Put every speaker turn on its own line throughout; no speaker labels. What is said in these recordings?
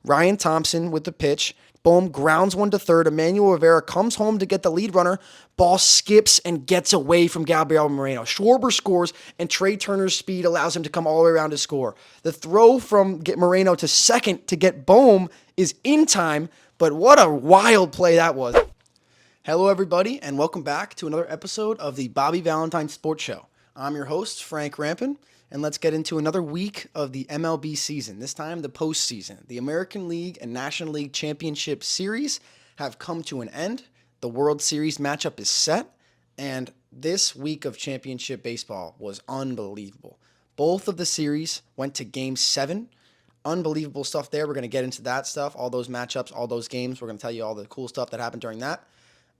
Ryan Thompson with the pitch. Boom, grounds one to third. Emmanuel Rivera comes home to get the lead runner. Ball skips and gets away from Gabriel Moreno. Schwarber scores, and Trey Turner's speed allows him to come all the way around to score. The throw from Moreno to second to get Bohm is in time, but what a wild play that was. Hello, everybody, and welcome back to another episode of the Bobby Valentine Sports Show. I'm your host, Frank Rampin, and let's get into another week of the MLB season, this time the postseason. The American League and National League Championship Series have come to an end. The World Series matchup is set, and this week of championship baseball was unbelievable. Both of the series went to Game 7. Unbelievable stuff there. We're going to get into that stuff, all those matchups, all those games. We're going to tell you all the cool stuff that happened during that.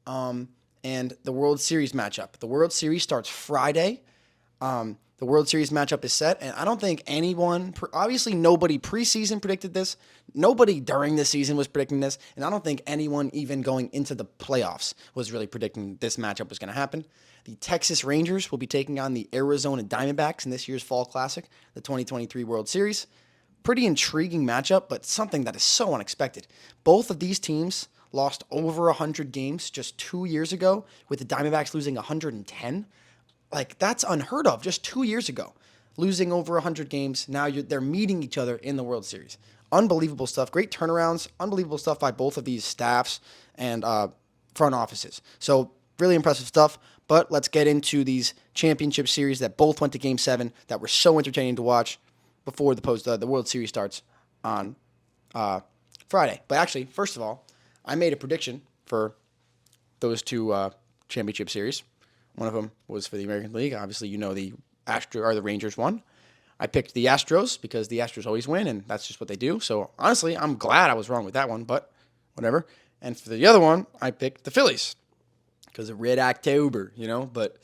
And the World Series matchup. The World Series starts Friday. The World Series matchup is set, and I don't think anyone, obviously nobody preseason predicted this, nobody during the season was predicting this, and I don't think anyone even going into the playoffs was really predicting this matchup was going to happen. The Texas Rangers will be taking on the Arizona Diamondbacks in this year's Fall Classic, the 2023 World Series. Pretty intriguing matchup, but something that is so unexpected. Both of these teams lost over 100 games just 2 years ago, with the Diamondbacks losing 110. Like, that's unheard of just 2 years ago. Losing over 100 games, now they're meeting each other in the World Series. Unbelievable stuff. Great turnarounds. Unbelievable stuff by both of these staffs and front offices. So, really impressive stuff. But let's get into these championship series that both went to Game 7 that were so entertaining to watch before the World Series starts on Friday. But actually, first of all, I made a prediction for those two championship series. One of them was for the American League. Obviously, you know the Rangers won. I picked the Astros because the Astros always win, and that's just what they do. So, honestly, I'm glad I was wrong with that one, but whatever. And for the other one, I picked the Phillies because of Red October, but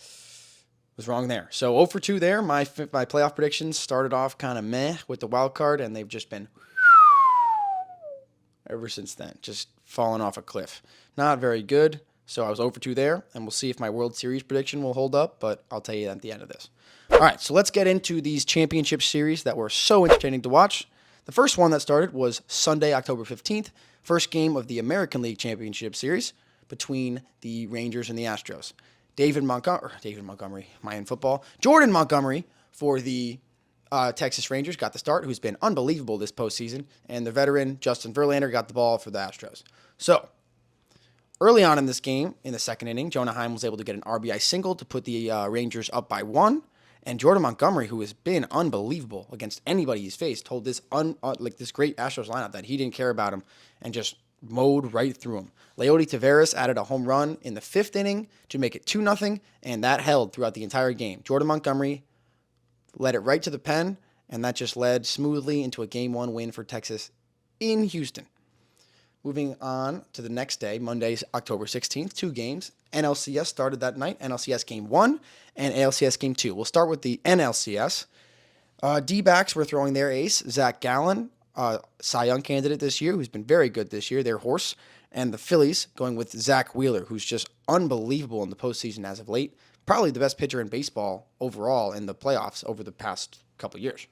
was wrong there. So, 0 for 2 there. My playoff predictions started off kind of meh with the wild card, and they've just been ever since then, just falling off a cliff. Not very good. So I was 0 for 2 there, and we'll see if my World Series prediction will hold up, but I'll tell you at the end of this. All right, so let's get into these championship series that were so entertaining to watch. The first one that started was Sunday, October 15th, first game of the American League Championship Series between the Rangers and the Astros. Jordan Montgomery for the Texas Rangers got the start, who's been unbelievable this postseason, and the veteran Justin Verlander got the ball for the Astros. So, early on in this game, in the second inning, Jonah Heim was able to get an RBI single to put the Rangers up by 1. And Jordan Montgomery, who has been unbelievable against anybody he's faced, told this this great Astros lineup that he didn't care about him and just mowed right through him. Leody Taveras added a home run in the 5th inning to make it 2-0, and that held throughout the entire game. Jordan Montgomery led it right to the pen, and that just led smoothly into a Game 1 win for Texas in Houston. Moving on to the next day, Monday, October 16th, 2 games. NLCS started that night, NLCS Game 1 and ALCS Game 2. We'll start with the NLCS. D-backs were throwing their ace, Zach Gallen, Cy Young candidate this year, who's been very good this year, their horse. And the Phillies going with Zach Wheeler, who's just unbelievable in the postseason as of late. Probably the best pitcher in baseball overall in the playoffs over the past couple years.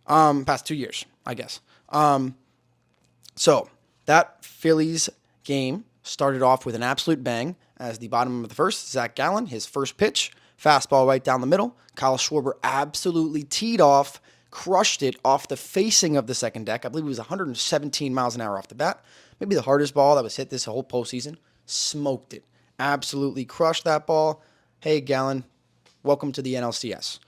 Past 2 years, I guess. So that Phillies game started off with an absolute bang as the bottom of the first, Zach Gallen, his first pitch, fastball right down the middle. Kyle Schwarber absolutely teed off, crushed it off the facing of the second deck. I believe it was 117 miles an hour off the bat. Maybe the hardest ball that was hit this whole postseason. Smoked it. Absolutely crushed that ball. Hey, Gallen, welcome to the NLCS.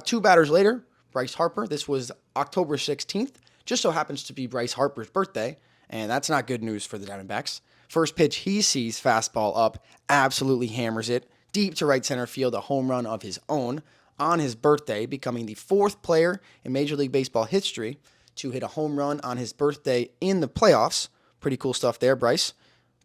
2 batters later, Bryce Harper. This was October 16th. Just so happens to be Bryce Harper's birthday. And that's not good news for the Diamondbacks. First pitch he sees, fastball up, absolutely hammers it, deep to right center field, a home run of his own on his birthday, becoming the 4th player in Major League Baseball history to hit a home run on his birthday in the playoffs. Pretty cool stuff there, Bryce.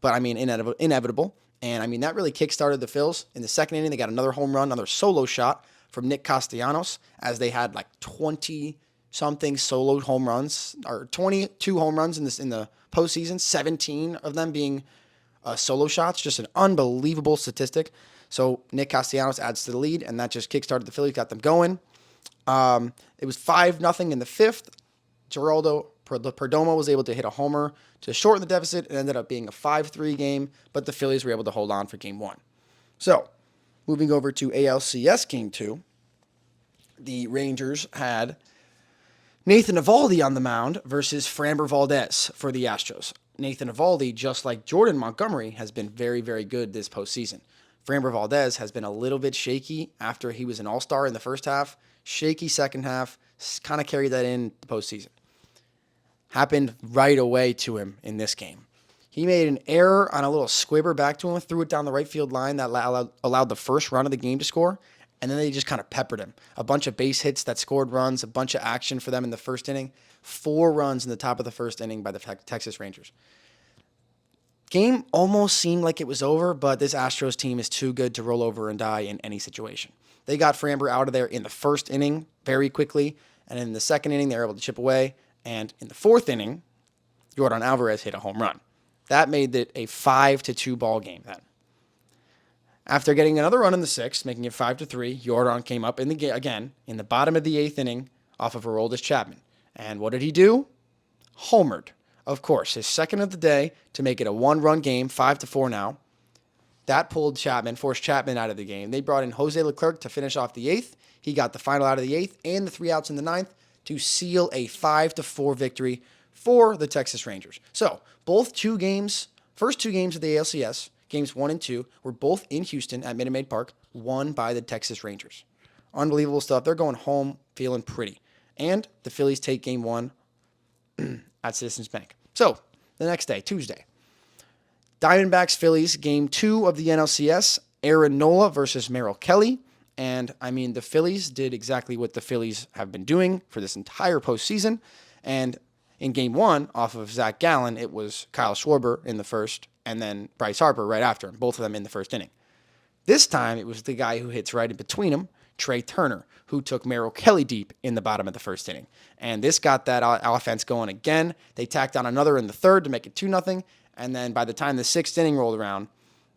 But, inevitable. And, that really kickstarted the Phils. In the second inning, they got another home run, another solo shot from Nick Castellanos, as they had 20-something solo home runs, or 22 home runs in the postseason, 17 of them being solo shots. Just an unbelievable statistic. So Nick Castellanos adds to the lead, and that just kickstarted the Phillies, got them going. It was 5-0 in the 5th. Geraldo Perdomo was able to hit a homer to shorten the deficit. It ended up being a 5-3 game, but the Phillies were able to hold on for game 1. So, moving over to ALCS game 2, the Rangers had Nathan Eovaldi on the mound versus Framber Valdez for the Astros. Nathan Eovaldi, just like Jordan Montgomery, has been very, very good this postseason. Framber Valdez has been a little bit shaky after he was an all-star in the first half, shaky second half, kind of carried that in the postseason. Happened right away to him in this game. He made an error on a little squibber back to him, threw it down the right field line that allowed the first run of the game to score, and then they just kind of peppered him. A bunch of base hits that scored runs, a bunch of action for them in the first inning. 4 runs in the top of the first inning by the Texas Rangers. Game almost seemed like it was over, but this Astros team is too good to roll over and die in any situation. They got Framber out of there in the first inning very quickly, and in the second inning, they were able to chip away. And in the fourth inning, Yordan Alvarez hit a home run. That made it a 5-2 ball game then. After getting another run in the sixth, making it 5-3, Yordan came up in the again in the bottom of the eighth inning off of Aroldis Chapman. And what did he do? Homered. Of course, his second of the day to make it a 1-run game, 5-4 now. That forced Chapman out of the game. They brought in Jose Leclerc to finish off the eighth. He got the final out of the eighth and the 3 outs in the ninth to seal a 5-4 victory for the Texas Rangers. So, first 2 games of the ALCS, games 1 and 2, were both in Houston at Minute Maid Park, won by the Texas Rangers. Unbelievable stuff. They're going home feeling pretty. And the Phillies take game 1 at Citizens Bank. So, the next day, Tuesday, Diamondbacks Phillies, game 2 of the NLCS, Aaron Nola versus Merrill Kelly. And, the Phillies did exactly what the Phillies have been doing for this entire postseason. And in game 1, off of Zach Gallen, it was Kyle Schwarber in the first, and then Bryce Harper right after him, both of them in the first inning. This time, it was the guy who hits right in between them, Trey Turner, who took Merrill Kelly deep in the bottom of the first inning. And this got that offense going again. They tacked on another in the third to make it 2-0. And then by the time the 6th inning rolled around,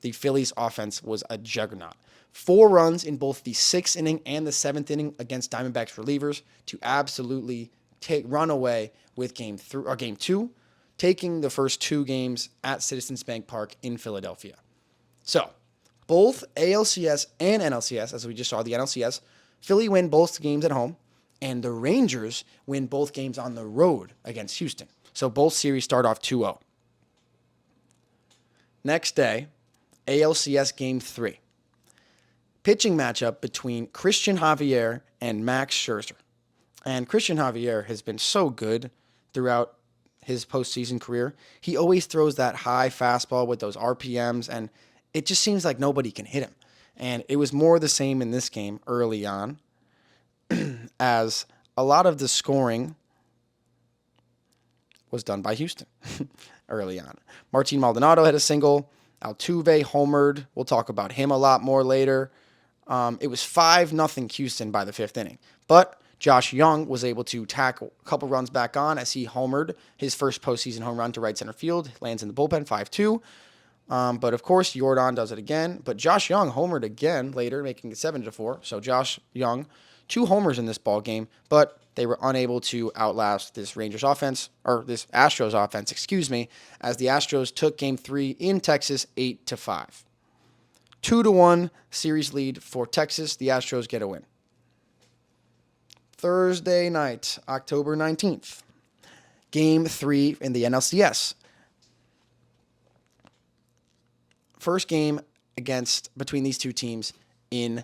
the Phillies offense was a juggernaut. 4 runs in both the 6th inning and the 7th inning against Diamondbacks relievers to absolutely run away with game 2, taking the first 2 games at Citizens Bank Park in Philadelphia. So, both ALCS and NLCS, as we just saw, the NLCS, Philly win both games at home, and the Rangers win both games on the road against Houston. So both series start off 2-0. Next day, ALCS Game 3. Pitching matchup between Christian Javier and Max Scherzer. And Christian Javier has been so good throughout his postseason career. He always throws that high fastball with those RPMs, and it just seems like nobody can hit him. And it was more the same in this game early on, as a lot of the scoring was done by Houston early on. Martin Maldonado had a single. Altuve homered. We'll talk about him a lot more later. It was 5-0 Houston by the 5th inning. But Josh Young was able to tack a couple runs back on as he homered his first postseason home run to right center field. Lands in the bullpen, 5-2. But of course, Yordan does it again. But Josh Young homered again later, making it 7-4. So Josh Young, 2 homers in this ball game, but they were unable to outlast this Rangers offense, or this Astros offense, as the Astros took Game 3 in Texas 8-5. 2-1 series lead for Texas. The Astros get a win. Thursday night, October 19th, Game 3 in the NLCS. First game between these 2 teams in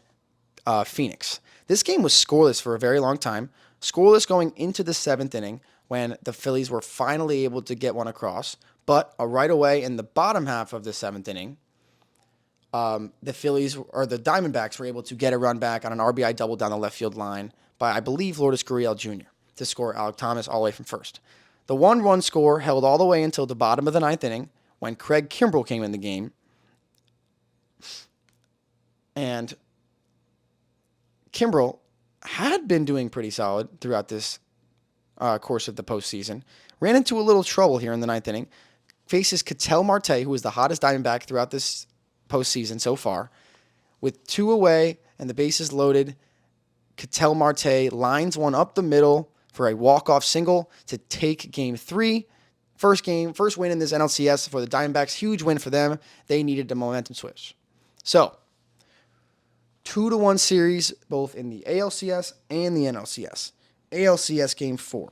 Phoenix. This game was scoreless for a very long time. Scoreless going into the 7th inning when the Phillies were finally able to get one across. But right away in the bottom half of the 7th inning, the Diamondbacks were able to get a run back on an RBI double down the left field line by, I believe, Lourdes Gurriel Jr. to score Alek Thomas all the way from first. The 1-run score held all the way until the bottom of the 9th inning when Craig Kimbrell came in the game. And Kimbrell had been doing pretty solid throughout this course of the postseason. Ran into a little trouble here in the 9th inning. Faces Ketel Marte, who is the hottest Diamondback throughout this postseason so far. With 2 away and the bases loaded, Ketel Marte lines one up the middle for a walk-off single to take Game 3. First win in this NLCS for the Diamondbacks. Huge win for them. They needed the momentum switch. So, 2-1 series, both in the ALCS and the NLCS. ALCS Game 4.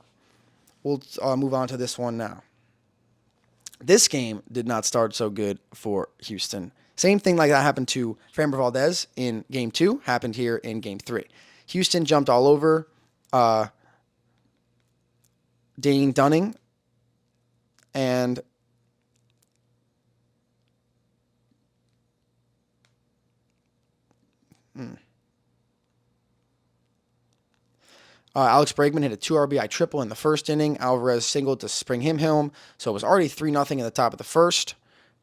We'll move on to this one now. This game did not start so good for Houston. Same thing like that happened to Framber Valdez in Game 2, happened here in Game 3. Houston jumped all over Dane Dunning, and Alex Bregman hit a 2 RBI triple in the first inning. Alvarez singled to spring him home, so it was already 3-0 in the top of the first.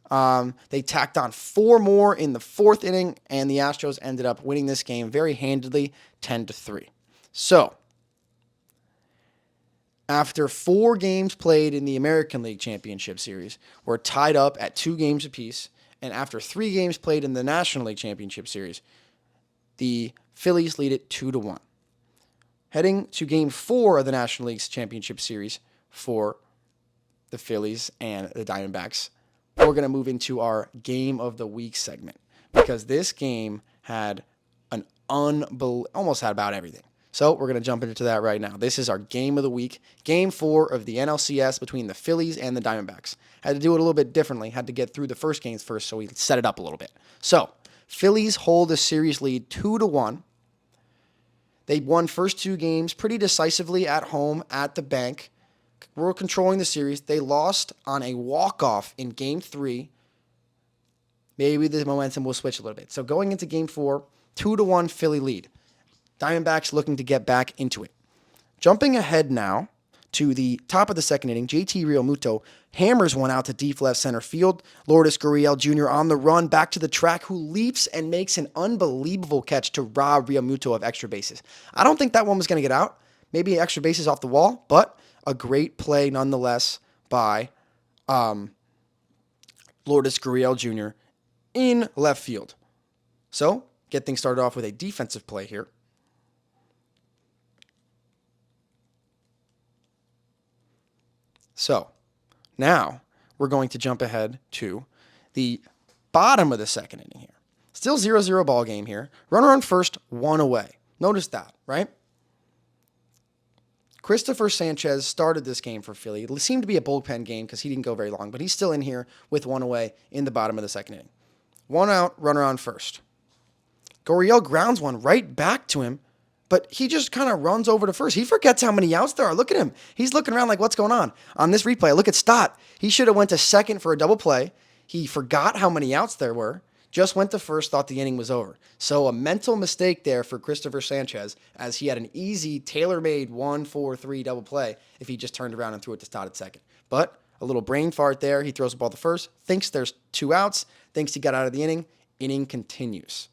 They tacked on 4 more in the fourth inning, and the Astros ended up winning this game very handedly, 10-3. So, after 4 games played in the American League Championship Series, we're tied up at 2 games apiece, and after 3 games played in the National League Championship Series, the Phillies lead it 2-1. Heading to Game 4 of the National League's Championship Series for the Phillies and the Diamondbacks, we're going to move into our Game of the Week segment because this game had almost had about everything. So we're going to jump into that right now. This is our Game of the Week, Game 4 of the NLCS between the Phillies and the Diamondbacks. Had to do it a little bit differently. Had to get through the first games first, so we set it up a little bit. So, Phillies hold a series lead 2-1. They won first 2 games pretty decisively at home at the bank. Were controlling the series. They lost on a walk-off in Game 3. Maybe the momentum will switch a little bit. So going into Game 4, 2-1 Philly lead. Diamondbacks looking to get back into it. Jumping ahead now to the top of the second inning, JT Realmuto hammers one out to deep left center field. Lourdes Gurriel Jr. on the run back to the track, who leaps and makes an unbelievable catch to rob Realmuto of extra bases. I don't think that one was going to get out. Maybe extra bases off the wall, but a great play nonetheless by Lourdes Gurriel Jr. in left field. So, get things started off with a defensive play here. So, now we're going to jump ahead to the bottom of the second inning here. Still 0-0 ball game here. Runner on first, 1 away. Notice that, right? Christopher Sanchez started this game for Philly. It seemed to be a bullpen game because he didn't go very long, but he's still in here with 1 away in the bottom of the second inning. 1 out, runner on first. Gurriel grounds one right back to him, but he just kind of runs over to first. He forgets how many outs there are. Look at him. He's looking around like, what's going on? On this replay, look at Stott. He should have went to second for a double play. He forgot how many outs there were. Just went to first, thought the inning was over. So a mental mistake there for Christopher Sanchez, as he had an easy, tailor-made 1-4-3 double play if he just turned around and threw it to Stott at second. But a little brain fart there. He throws the ball to first, thinks there's 2 outs, thinks he got out of the inning. Inning continues.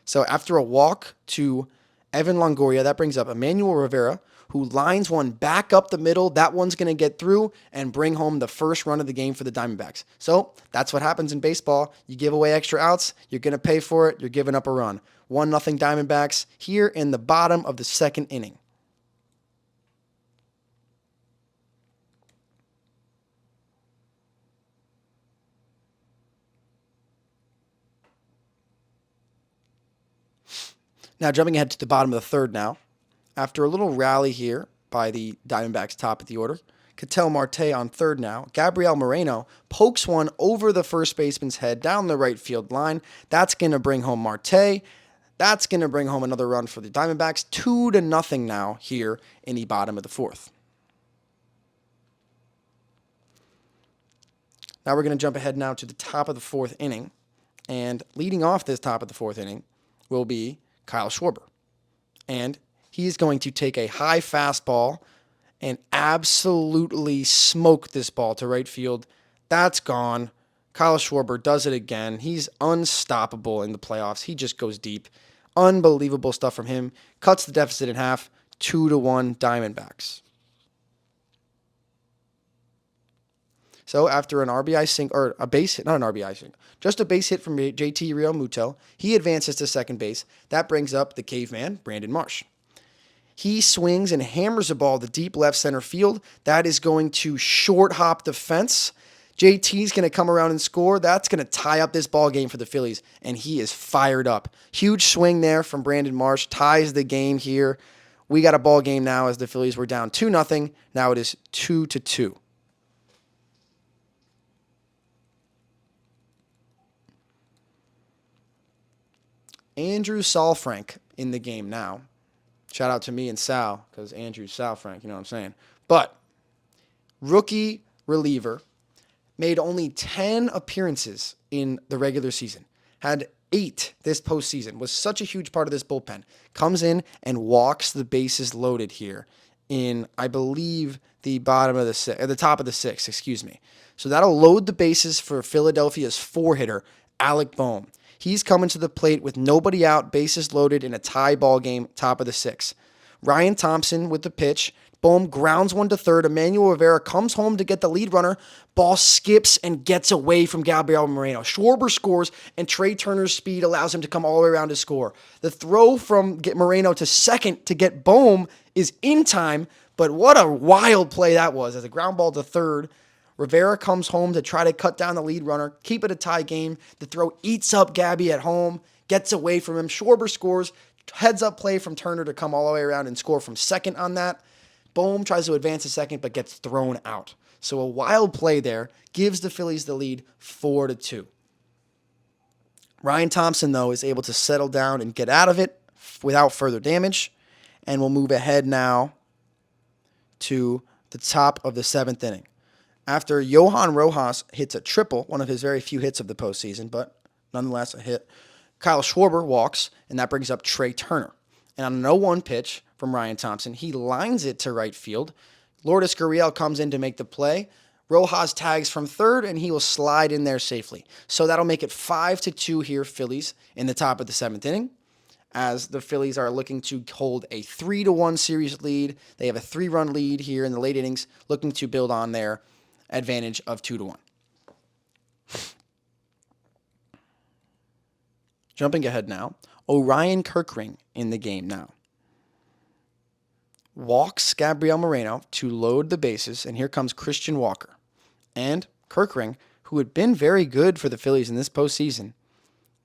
So after a walk to Evan Longoria, that brings up Emmanuel Rivera, who lines one back up the middle. That one's going to get through and bring home the first run of the game for the Diamondbacks. So that's what happens in baseball. You give away extra outs, you're going to pay for it, you're giving up a run. 1-0 Diamondbacks here in the bottom of the second inning. Now jumping ahead to the bottom of the third now. After a little rally here by the Diamondbacks top of the order, Ketel Marte on third now. Gabriel Moreno pokes one over the first baseman's head down the right field line. That's going to bring home Marte. That's going to bring home another run for the Diamondbacks. 2-0 now here in the bottom of the fourth. Now we're going to jump ahead now to the top of the fourth inning. And leading off this top of the fourth inning will be Kyle Schwarber. And he's going to take a high fastball and absolutely smoke this ball to right field. That's gone. Kyle Schwarber does it again. He's unstoppable in the playoffs. He just goes deep. Unbelievable stuff from him. Cuts the deficit in half. 2-1 Diamondbacks. So after an RBI single, or a base hit, not an RBI single, just a base hit from JT Realmuto, he advances to second base. That brings up the caveman, Brandon Marsh. He swings and hammers a ball to deep left center field. That is going to short hop the fence. JT's going to come around and score. That's going to tie up this ball game for the Phillies, and he is fired up. Huge swing there from Brandon Marsh, ties the game here. We got a ball game now as the Phillies were down 2-0. Now it is 2-2. Andrew Saalfrank in the game now. Shout out to me and Sal, because Andrew Saalfrank, you know what I'm saying. But rookie reliever, made only 10 appearances in the regular season, had 8 this postseason, was such a huge part of this bullpen. Comes in and walks the bases loaded here in, I believe, the top of the 6th, excuse me. So that'll load the bases for Philadelphia's 4-hitter, Alec Bohm. He's coming to the plate with nobody out, bases loaded in a tie ball game, top of the 6th. Ryan Thompson with the pitch. Bohm grounds one to third. Emmanuel Rivera comes home to get the lead runner. Ball skips and gets away from Gabriel Moreno. Schwarber scores, and Trey Turner's speed allows him to come all the way around to score. The throw from Moreno to second to get Bohm is in time, but what a wild play that was as a ground ball to third. Rivera comes home to try to cut down the lead runner, keep it a tie game. The throw eats up Gabby at home, gets away from him. Schwarber scores, heads up play from Turner to come all the way around and score from second on that. Bohm tries to advance a second but gets thrown out. So a wild play there gives the Phillies the lead 4-2. Ryan Thompson, though, is able to settle down and get out of it without further damage. And we'll move ahead now to the top of the 7th inning. After Johan Rojas hits a triple, one of his very few hits of the postseason, but nonetheless a hit, Kyle Schwarber walks, and that brings up Trey Turner. And on a 0-1 pitch from Ryan Thompson, he lines it to right field. Lourdes Gurriel comes in to make the play. Rojas tags from third, and he will slide in there safely. So that'll make it 5-2 here, Phillies, in the top of the 7th inning, as the Phillies are looking to hold a 3-1 series lead. They have a 3-run lead here in the late innings, looking to build on their advantage of 2-1. Jumping ahead now, Orion Kirkring in the game now. Walks Gabriel Moreno to load the bases, and here comes Christian Walker. And Kirkring, who had been very good for the Phillies in this postseason,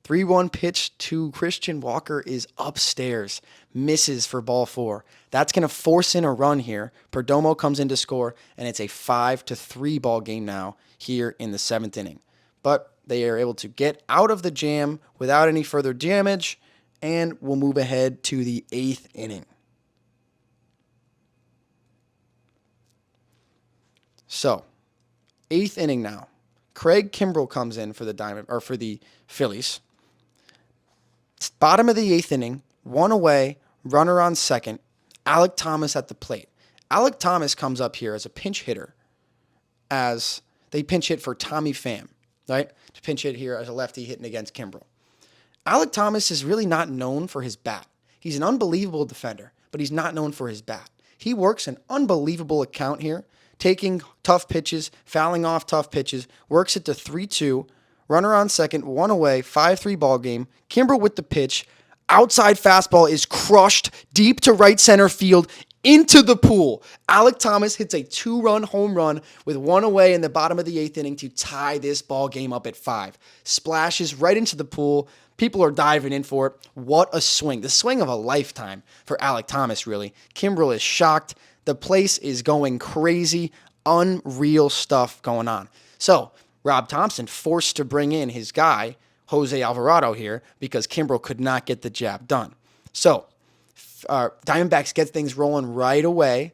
3-1 pitch to Christian Walker is upstairs, misses for ball 4. That's going to force in a run here. Perdomo comes in to score, and it's a 5-3 ball game now here in the 7th inning. But they are able to get out of the jam without any further damage, and we'll move ahead to the 8th inning. So, 8th inning now. Craig Kimbrell comes in for the Phillies. Bottom of the 8th inning, 1 away, runner on second, Alec Thomas at the plate. Alec Thomas comes up here as a pinch hitter, as they pinch hit for Tommy Pham, right? To pinch hit here as a lefty hitting against Kimbrell. Alec Thomas is really not known for his bat. He's an unbelievable defender, but he's not known for his bat. He works an unbelievable account here, taking tough pitches, fouling off tough pitches, works it to 3-2, runner on second, 1 away, 5-3 ball game. Kimbrell with the pitch. Outside fastball is crushed deep to right center field into the pool. Alec Thomas hits a 2-run home run with 1 away in the bottom of the 8th inning to tie this ball game up at 5. Splashes right into the pool. People are diving in for it. What a swing. The swing of a lifetime for Alec Thomas, really. Kimbrell is shocked. The place is going crazy. Unreal stuff going on. So, Rob Thompson forced to bring in his guy, Jose Alvarado here, because Kimbrell could not get the job done. So, Diamondbacks get things rolling right away.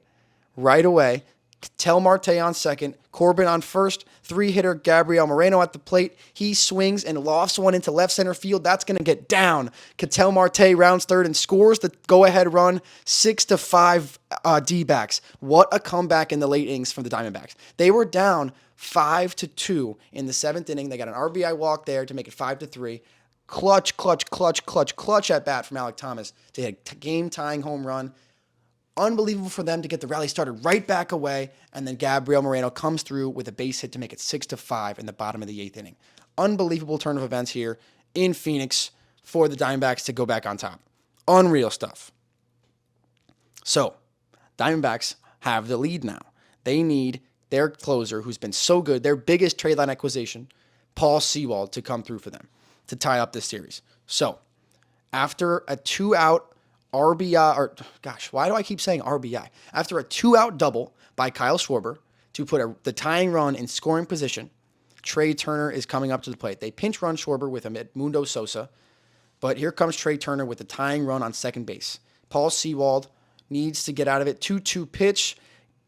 Tel Marte on second, Corbin on first, 3-hitter Gabriel Moreno at the plate. He swings and lofts one into left center field. That's going to get down. Ketel Marte rounds third and scores the go-ahead run, 6-5 D-backs. What a comeback in the late innings from the Diamondbacks. They were down 5-2 in the 7th inning. They got an RBI walk there to make it 5-3. Clutch at bat from Alec Thomas to hit a game-tying home run. Unbelievable for them to get the rally started right back away, and then Gabriel Moreno comes through with a base hit to make it 6-5 in the bottom of the 8th inning. Unbelievable turn of events here in Phoenix for the Diamondbacks to go back on top. Unreal stuff. So, Diamondbacks have the lead now. They need their closer, who's been so good, their biggest trade line acquisition, Paul Sewald, to come through for them to tie up this series. So, after a 2-out RBI, or gosh, why do I keep saying RBI? After a 2-out double by Kyle Schwarber to put the tying run in scoring position, Trey Turner is coming up to the plate. They pinch run Schwarber with Edmundo Sosa, but here comes Trey Turner with the tying run on second base. Paul Sewald needs to get out of it. 2-2 pitch.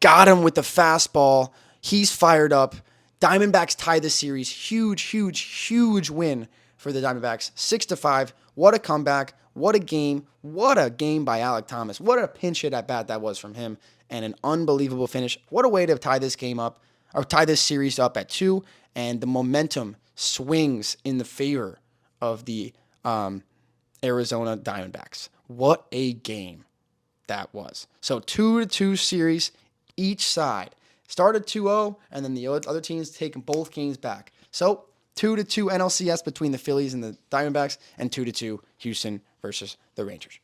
Got him with the fastball. He's fired up. Diamondbacks tie the series. Huge, huge, huge win for the Diamondbacks. 6-5. What a comeback. What a game. What a game by Alek Thomas. What a pinch hit at bat that was from him. And an unbelievable finish. What a way to tie this game up, or tie this series up at 2. And the momentum swings in the favor of the Arizona Diamondbacks. What a game that was. So 2-2 series each side. Started 2-0, and then the other teams taking both games back. So 2-2 NLCS between the Phillies and the Diamondbacks, and 2-2 Houston versus the Rangers.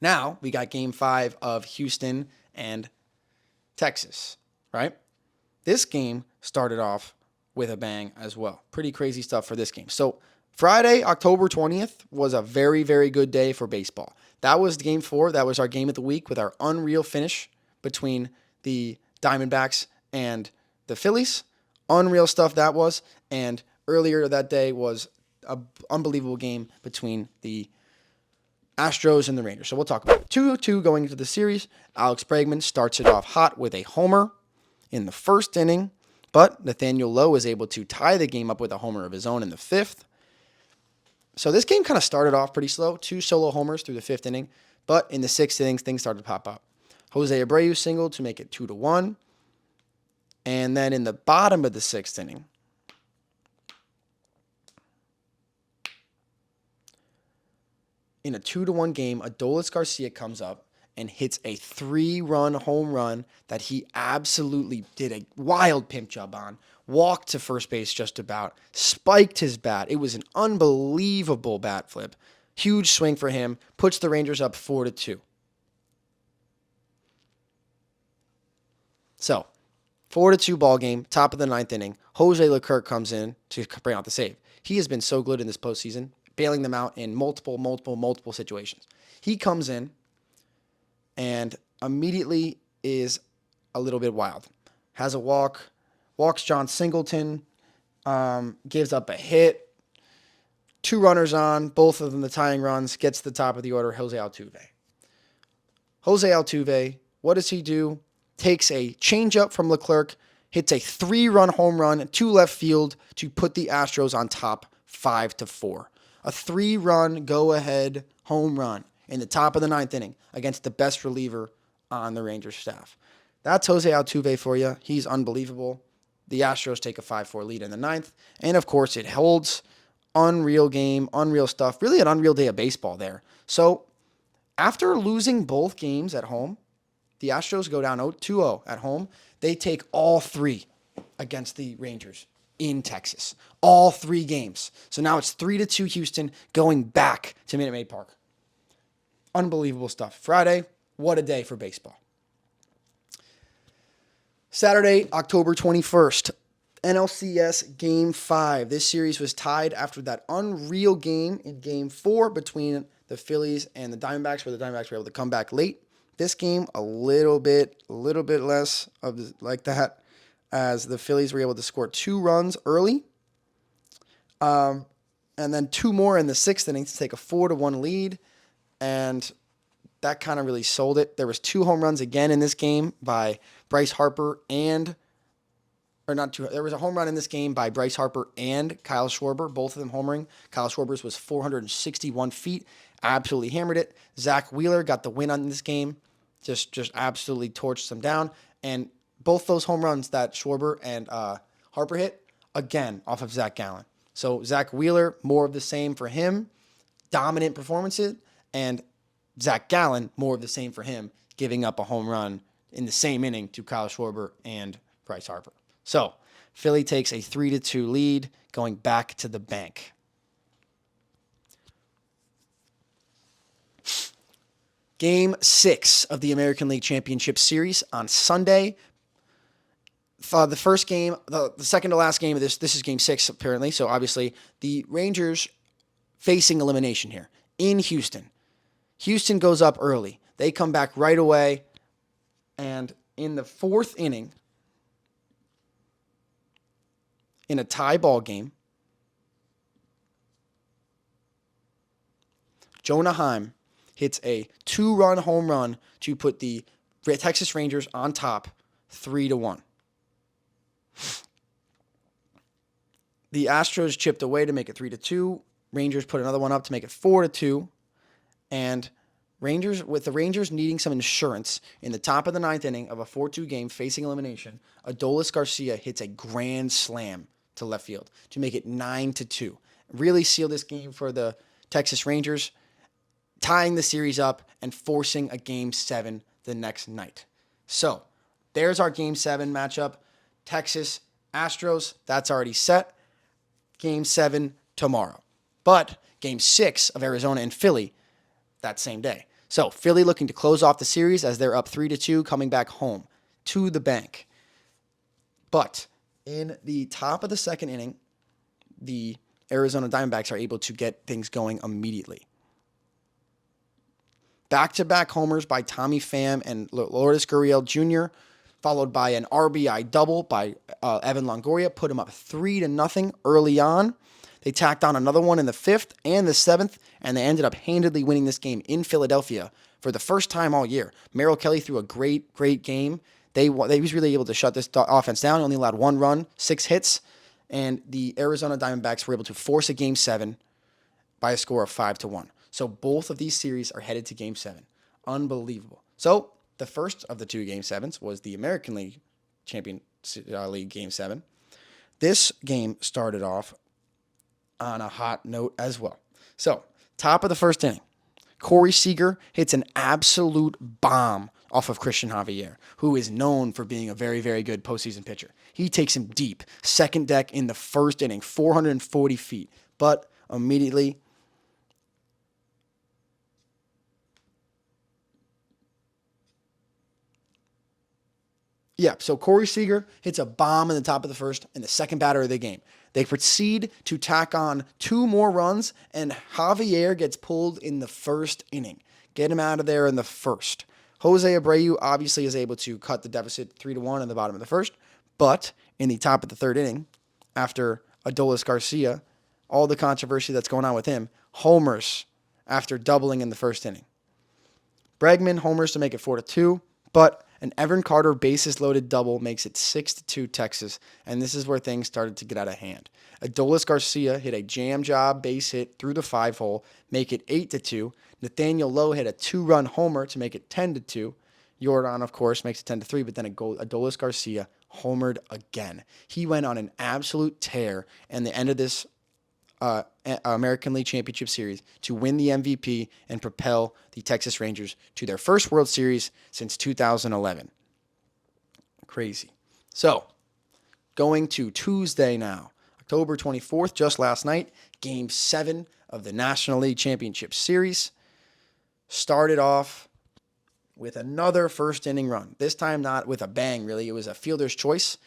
Now we got Game 5 of Houston and Texas, right? This game started off with a bang as well. Pretty crazy stuff for this game. So Friday, October 20th, was a very, very good day for baseball. That was Game 4. That was our game of the week with our unreal finish between the Diamondbacks and the Phillies. Unreal stuff that was. And earlier that day was an unbelievable game between the Astros and the Rangers. So we'll talk about it. 2-2 going into the series. Alex Bregman starts it off hot with a homer in the first inning, but Nathaniel Lowe is able to tie the game up with a homer of his own in the fifth. So this game kind of started off pretty slow. 2 solo homers through the fifth inning, but in the sixth innings, things started to pop up. Jose Abreu singled to make it 2-1. And then in the bottom of the sixth inning, in a 2-1 game, Adolis Garcia comes up and hits a 3-run home run that he absolutely did a wild pimp job on. Walked to first base just about, spiked his bat. It was an unbelievable bat flip. Huge swing for him, puts the Rangers up 4-2. So, 4-2 ball game, top of the ninth inning. Jose Leclerc comes in to bring out the save. He has been so good in this postseason, bailing them out in multiple situations. He comes in and immediately is a little bit wild. Has a walk, walks John Singleton, gives up a hit. 2 runners on, both of them the tying runs, gets to the top of the order, Jose Altuve. Jose Altuve, what does he do? Takes a changeup from Leclerc, hits a 3-run home run to left field to put the Astros on top 5-4. A 3-run go-ahead home run in the top of the ninth inning against the best reliever on the Rangers staff. That's Jose Altuve for you. He's unbelievable. The Astros take a 5-4 lead in the ninth. And, of course, it holds. Unreal game, unreal stuff. Really an unreal day of baseball there. So, after losing both games at home, the Astros go down 2-0 at home. They take all 3 against the Rangers in Texas. All 3 games. So now it's 3-2 Houston going back to Minute Maid Park. Unbelievable stuff. Friday, what a day for baseball. Saturday, October 21st, NLCS Game 5. This series was tied after that unreal game in Game 4 between the Phillies and the Diamondbacks, where the Diamondbacks were able to come back late. This game, a little bit less of like that, as the Phillies were able to score 2 runs early, and then 2 more in the sixth inning to take a 4-1 lead, and that kind of really sold it. There was 2 home runs again in this game by Bryce Harper there was a home run in this game by Bryce Harper and Kyle Schwarber, both of them homering. Kyle Schwarber's was 461 feet, absolutely hammered it. Zach Wheeler got the win on this game, just absolutely torched them down. And both those home runs that Schwarber and Harper hit, again, off of Zach Gallen. So Zach Wheeler, more of the same for him, dominant performances, and Zach Gallen, more of the same for him, giving up a home run in the same inning to Kyle Schwarber and Bryce Harper. So, Philly takes a 3-2 lead, going back to the bank. Game 6 of the American League Championship Series on Sunday. The first game, the second to last game of this is game 6 apparently. So obviously the Rangers facing elimination here in Houston. Houston goes up early. They come back right away. And in the fourth inning, in a tie ball game, Jonah Heim hits a 2-run home run to put the Texas Rangers on top 3-1. The Astros chipped away to make it 3-2. Rangers put another one up to make it 4-2. And with the Rangers needing some insurance in the top of the ninth inning of a 4-2 game facing elimination, Adolis Garcia hits a grand slam to left field to make it 9-2. Really seal this game for the Texas Rangers, tying the series up and forcing a Game 7 the next night. So there's our Game 7 matchup. Texas Astros, that's already set. Game 7 tomorrow. But Game 6 of Arizona and Philly that same day. So Philly looking to close off the series as they're up 3-2, coming back home to the bank. But in the top of the second inning, the Arizona Diamondbacks are able to get things going immediately. Back-to-back homers by Tommy Pham and Lourdes Gurriel Jr., followed by an RBI double by Evan Longoria, put him up 3-0 early on. They tacked on another one in the 5th and the 7th, and they ended up handedly winning this game in Philadelphia for the first time all year. Merrill Kelly threw a great game. They was really able to shut this offense down. Only allowed 1 run, 6 hits, and the Arizona Diamondbacks were able to force a Game 7 by a score of 5-1. So both of these series are headed to Game 7. Unbelievable. So the first of the 2 Game 7s was the American League Champion League Game 7. This game started off on a hot note as well. So, top of the first inning, Corey Seager hits an absolute bomb off of Christian Javier, who is known for being a very, very good postseason pitcher. He takes him deep, second deck in the first inning, 440 feet, but immediately so Corey Seager hits a bomb in the top of the first and the second batter of the game. They proceed to tack on 2 more runs, and Javier gets pulled in the first inning. Get him out of there in the first. Jose Abreu obviously is able to cut the deficit 3-1 in the bottom of the first, but in the top of the third inning, after Adolis Garcia, all the controversy that's going on with him, homers after doubling in the first inning. Bregman homers to make it 4-2, but an Evan Carter bases-loaded double makes it 6-2 Texas, and this is where things started to get out of hand. Adolis Garcia hit a jam job base hit through the 5-hole, make it 8-2. Nathaniel Lowe hit a 2-run homer to make it 10-2. Jordan, of course, makes it 10-3, but then Adolis Garcia homered again. He went on an absolute tear, and the end of this American League Championship Series to win the MVP and propel the Texas Rangers to their first World Series since 2011. Crazy. So, going to Tuesday now, October 24th, just last night, Game 7 of the National League Championship Series. Started off with another first inning run. This time not with a bang, really. It was a fielder's choice.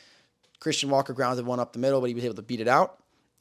Christian Walker grounded one up the middle, but he was able to beat it out.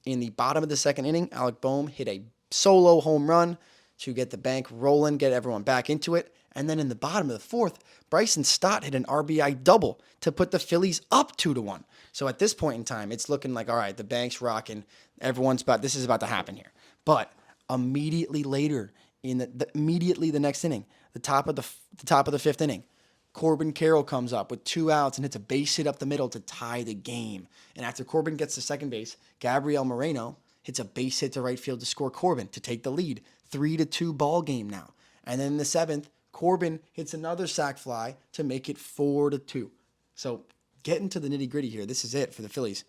In the bottom of the second inning, Alec Boehm hit a solo home run to get the bank rolling, get everyone back into it. And then in the bottom of the fourth, Bryson Stott hit an RBI double to put the Phillies up 2-1. So at this point in time, it's looking like, all right, the bank's rocking. This is about to happen here. But immediately later, immediately the next inning, the top of the fifth inning, Corbin Carroll comes up with 2 outs and hits a base hit up the middle to tie the game. And after Corbin gets to second base, Gabriel Moreno hits a base hit to right field to score Corbin to take the lead. 3-2 ball game now. And then in the 7th, Corbin hits another sac fly to make it 4-2. So getting to the nitty-gritty here, this is it for the Phillies.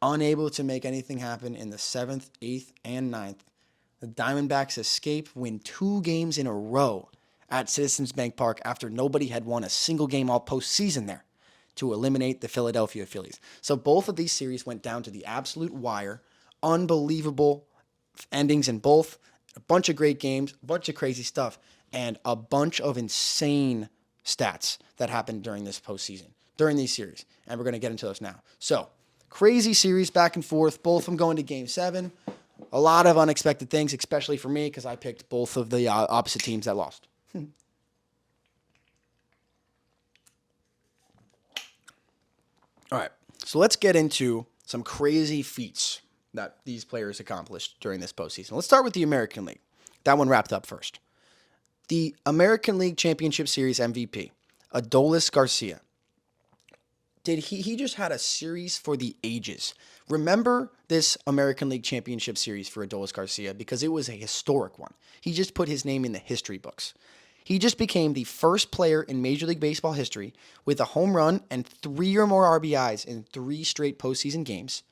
Unable to make anything happen in the 7th, 8th, and 9th. The Diamondbacks escape, win 2 games in a row at Citizens Bank Park after nobody had won a single game all postseason there to eliminate the Philadelphia Phillies. So both of these series went down to the absolute wire. Unbelievable endings in both. A bunch of great games, a bunch of crazy stuff. and a bunch of insane stats that happened during this postseason, during these series. And we're going to get into those now. So, crazy series back and forth, both of them going to game 7. A lot of unexpected things, especially for me, because I picked both of the opposite teams that lost. All right, so let's get into some crazy feats that these players accomplished during this postseason. Let's start with the American League. That one wrapped up first. The American League Championship Series MVP, Adolis Garcia. He just had a series for the ages. Remember this American League Championship Series for Adolis Garcia because it was a historic one. He just put his name in the history books. He just became the first player in Major League Baseball history with a home run and 3 or more RBIs in 3 straight postseason games.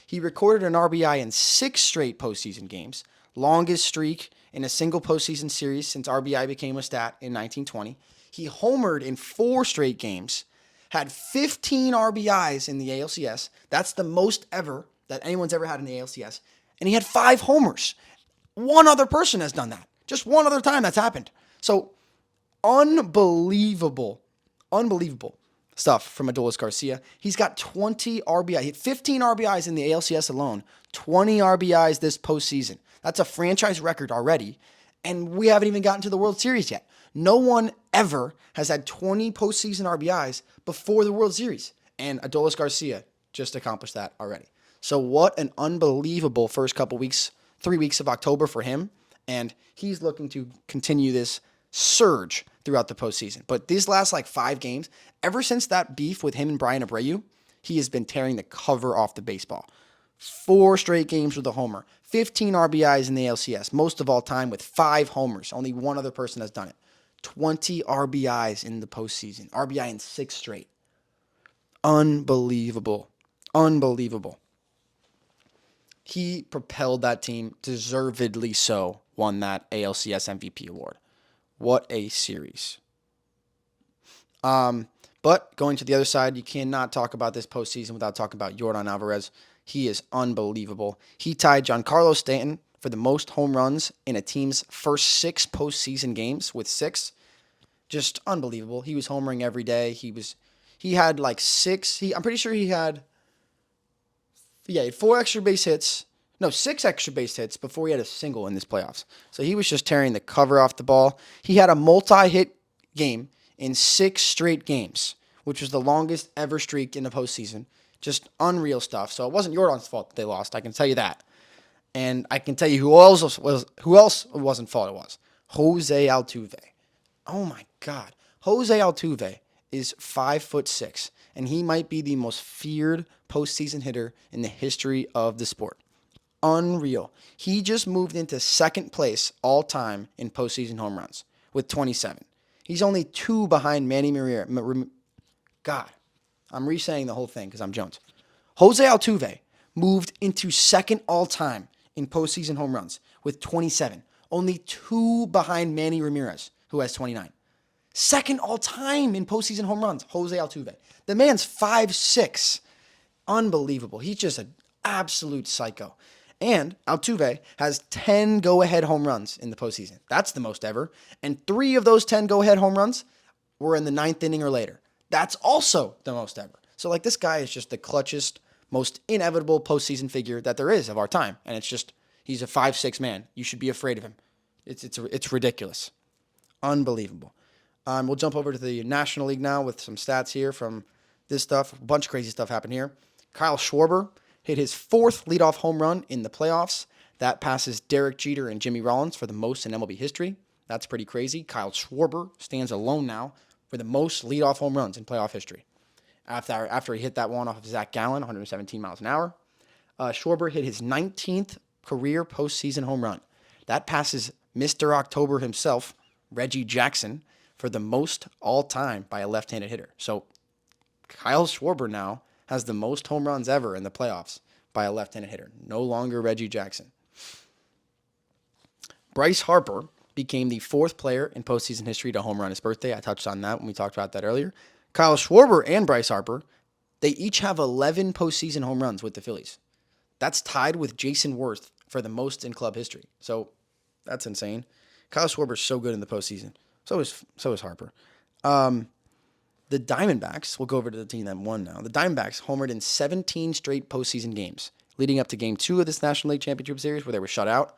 He recorded an RBI in 6 straight postseason games, longest streak in a single postseason series since RBI became a stat in 1920. He homered in 4 straight games, had 15 RBIs in the ALCS. That's the most ever that anyone's ever had in the ALCS. And he had 5 homers. One other person has done that. Just one other time that's happened. So, unbelievable stuff from Adolis Garcia. He's got 20 RBI. He had 15 RBIs in the ALCS alone, 20 RBIs this postseason. That's a franchise record already, and we haven't even gotten to the World Series yet. No one ever has had 20 postseason RBIs before the World Series, and Adolis Garcia just accomplished that already. So what an unbelievable first couple weeks, 3 weeks of October for him, and he's looking to continue this surge throughout the postseason. But these last 5 games, ever since that beef with him and Brian Abreu, he has been tearing the cover off the baseball. 4 straight games with a homer, 15 RBIs in the ALCS, most of all time with 5 homers. Only one other person has done it. 20 RBIs in the postseason. RBI in 6 straight. Unbelievable. He propelled that team, deservedly so, won that ALCS MVP award. What a series. But going to the other side, you cannot talk about this postseason without talking about Yordan Alvarez. He is unbelievable. He tied Giancarlo Stanton for the most home runs in a team's first 6 postseason games with 6. Just unbelievable. He was homering every day. He had 6. I'm pretty sure he had 4 extra base hits. No, 6 extra base hits before he had a single in this playoffs. So he was just tearing the cover off the ball. He had a multi-hit game in 6 straight games, which was the longest ever streak in the postseason. Just unreal stuff. So it wasn't Jordan's fault that they lost. I can tell you that. And I can tell you who else it wasn't fault it was. Jose Altuve. Oh my God. Jose Altuve is 5'6", and he might be the most feared postseason hitter in the history of the sport. Unreal. He just moved into second place all time in postseason home runs with 27. He's only 2 behind Manny Ramirez. God, I'm re-saying the whole thing because I'm Jones. Jose Altuve moved into second all time in postseason home runs with 27. Only 2 behind Manny Ramirez, who has 29. Second all time in postseason home runs, Jose Altuve. The man's 5'6". Unbelievable. He's just an absolute psycho. And Altuve has 10 go-ahead home runs in the postseason. That's the most ever. And 3 of those 10 go-ahead home runs were in the 9th inning or later. That's also the most ever. So, this guy is just the clutchest, most inevitable postseason figure that there is of our time. And it's just, he's a 5'6" man. You should be afraid of him. It's ridiculous. Unbelievable. We'll jump over to the National League now with some stats here from this stuff. A bunch of crazy stuff happened here. Kyle Schwarber hit his 4th leadoff home run in the playoffs. That passes Derek Jeter and Jimmy Rollins for the most in MLB history. That's pretty crazy. Kyle Schwarber stands alone now for the most leadoff home runs in playoff history. After he hit that one off of Zach Gallen, 117 miles an hour. Schwarber hit his 19th career postseason home run. That passes Mr. October himself, Reggie Jackson, for the most all-time by a left-handed hitter. So Kyle Schwarber now has the most home runs ever in the playoffs by a left-handed hitter. No longer Reggie Jackson. Bryce Harper became the 4th player in postseason history to home run his birthday. I touched on that when we talked about that earlier. Kyle Schwarber and Bryce Harper, they each have 11 postseason home runs with the Phillies. That's tied with Jason Worth for the most in club history. So that's insane. Kyle Schwarber's so good in the postseason. So is Harper. The Diamondbacks, we'll go over to the team that won now. The Diamondbacks homered in 17 straight postseason games, leading up to Game 2 of this National League Championship Series where they were shut out.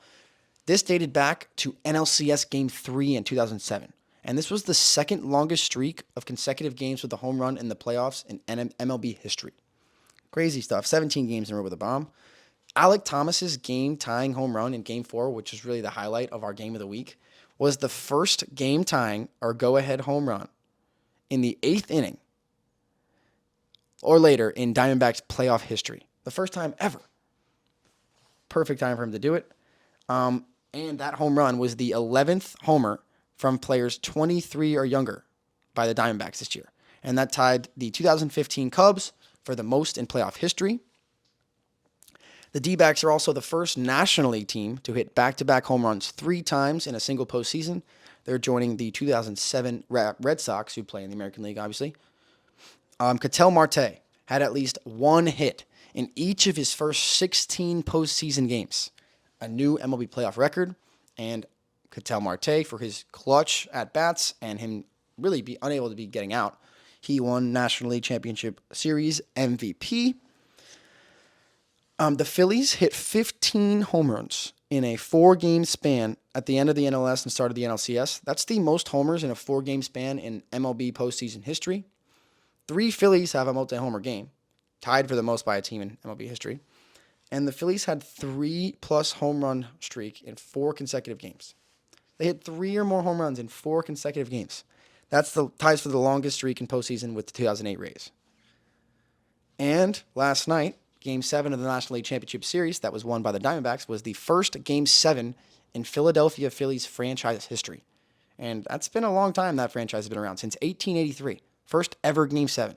This dated back to NLCS Game 3 in 2007. And this was the second longest streak of consecutive games with a home run in the playoffs in MLB history. Crazy stuff. 17 games in a row with a bomb. Alek Thomas's game-tying home run in Game 4, which is really the highlight of our game of the week, was the first game-tying or go-ahead home run in the 8th inning or later in Diamondbacks playoff history. The first time ever. Perfect time for him to do it. And that home run was the 11th homer from players 23 or younger by the Diamondbacks this year. And that tied the 2015 Cubs for the most in playoff history. The D-backs are also the first National League team to hit back-to-back home runs 3 times in a single postseason. They're joining the 2007 Red Sox, who play in the American League, obviously. Ketel Marte had at least 1 hit in each of his first 16 postseason games. A new MLB playoff record. And Ketel Marte, for his clutch at-bats and him really be unable to be getting out, he won National League Championship Series MVP. The Phillies hit 15 home runs in a 4-game span at the end of the NLS and start of the NLCS. That's the most homers in a 4-game span in MLB postseason history. 3 Phillies have a multi-homer game, tied for the most by a team in MLB history. And the Phillies had 3+ home run streak in 4 consecutive games. They hit 3 or more home runs in 4 consecutive games. That's the ties for the longest streak in postseason with the 2008 Rays. And last night, Game 7 of the National League Championship Series that was won by the Diamondbacks was the first Game 7 in Philadelphia Phillies franchise history. And that's been a long time that franchise has been around, since 1883. First ever Game 7.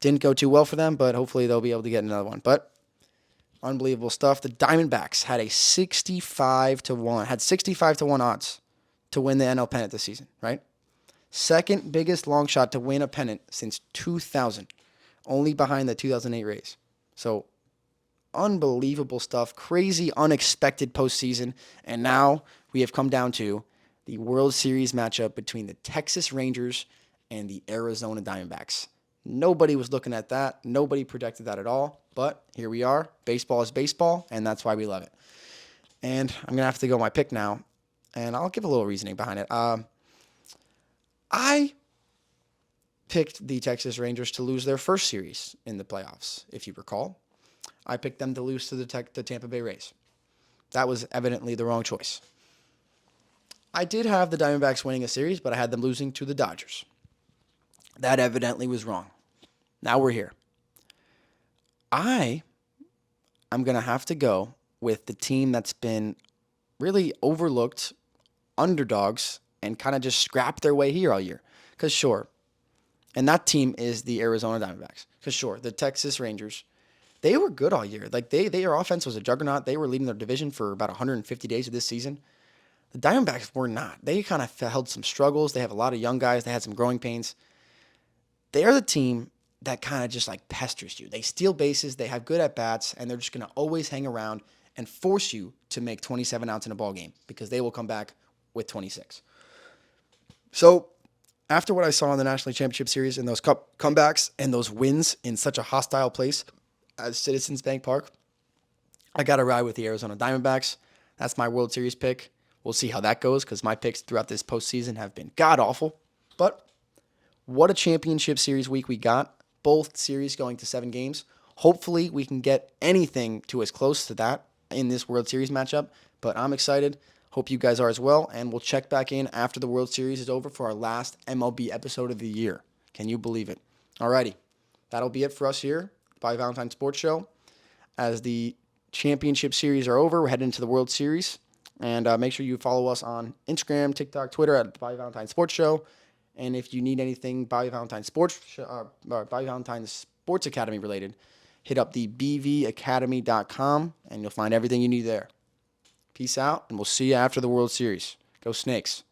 Didn't go too well for them, but hopefully they'll be able to get another one. But unbelievable stuff. The Diamondbacks had a 65 to 1 odds to win the NL pennant this season, right? Second biggest long shot to win a pennant since 2000, only behind the 2008 Rays. So, unbelievable stuff. Crazy, unexpected postseason. And now we have come down to the World Series matchup between the Texas Rangers and the Arizona Diamondbacks. Nobody was looking at that. Nobody projected that at all. But here we are. Baseball is baseball, and that's why we love it. And I'm going to have to go my pick now, and I'll give a little reasoning behind it. I picked the Texas Rangers to lose their first series in the playoffs, if you recall. I picked them to lose to the Tampa Bay Rays. That was evidently the wrong choice. I did have the Diamondbacks winning a series, but I had them losing to the Dodgers. That evidently was wrong. Now we're here. I'm going to have to go with the team that's been really overlooked, underdogs, and kind of just scrapped their way here all year. Because sure, and that team is the Arizona Diamondbacks. Because sure, the Texas Rangers, they were good all year. Like their offense was a juggernaut. They were leading their division for about 150 days of this season. The Diamondbacks were not. They kind of held some struggles. They have a lot of young guys. They had some growing pains. They're the team that kind of just like pesters you. They steal bases. They have good at-bats, and they're just going to always hang around and force you to make 27 outs in a ball game because they will come back with 26. So after what I saw in the National League Championship Series and those comebacks and those wins in such a hostile place as Citizens Bank Park, I got to ride with the Arizona Diamondbacks. That's my World Series pick. We'll see how that goes because my picks throughout this postseason have been god-awful. But what a championship series week we got. Both series going to 7 games. Hopefully we can get anything to as close to that in this World Series matchup. But I'm excited. Hope you guys are as well. And we'll check back in after the World Series is over for our last MLB episode of the year. Can you believe it? Alrighty. That'll be it for us here by Valentine Sports Show. As the championship series are over, we're heading into the World Series. And make sure you follow us on Instagram, TikTok, Twitter at By Valentine Sports Show. And if you need anything By Valentine Sports Academy related, hit up the bvacademy.com and you'll find everything you need there. Peace out, and we'll see you after the World Series. Go Snakes.